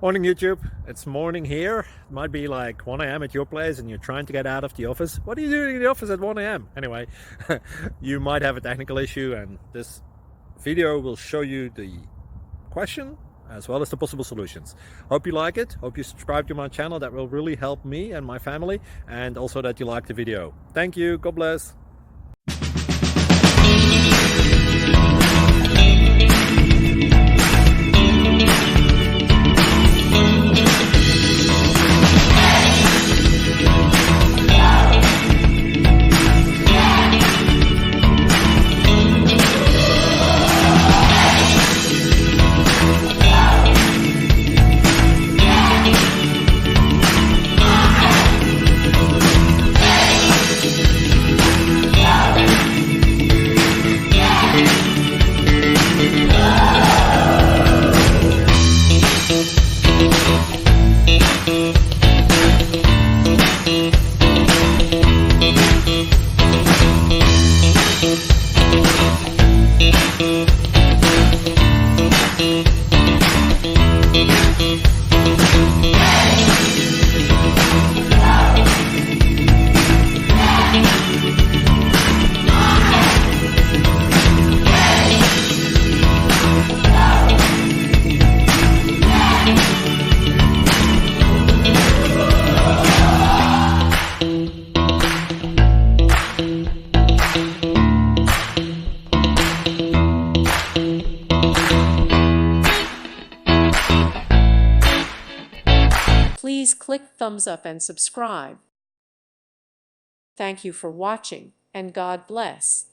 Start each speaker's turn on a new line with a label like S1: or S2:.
S1: Morning YouTube, it's morning here. It might be like 1 a.m. at your place and you're trying to get out of the office. What are you doing in the office at 1 a.m.? Anyway, you might have a technical issue and this video will show you the question as well as the possible solutions. Hope you like it, hope you subscribe to my channel. That will really help me and my family, and also that you like the video. Thank you, God bless.
S2: Please click thumbs up and subscribe. Thank you for watching, and God bless.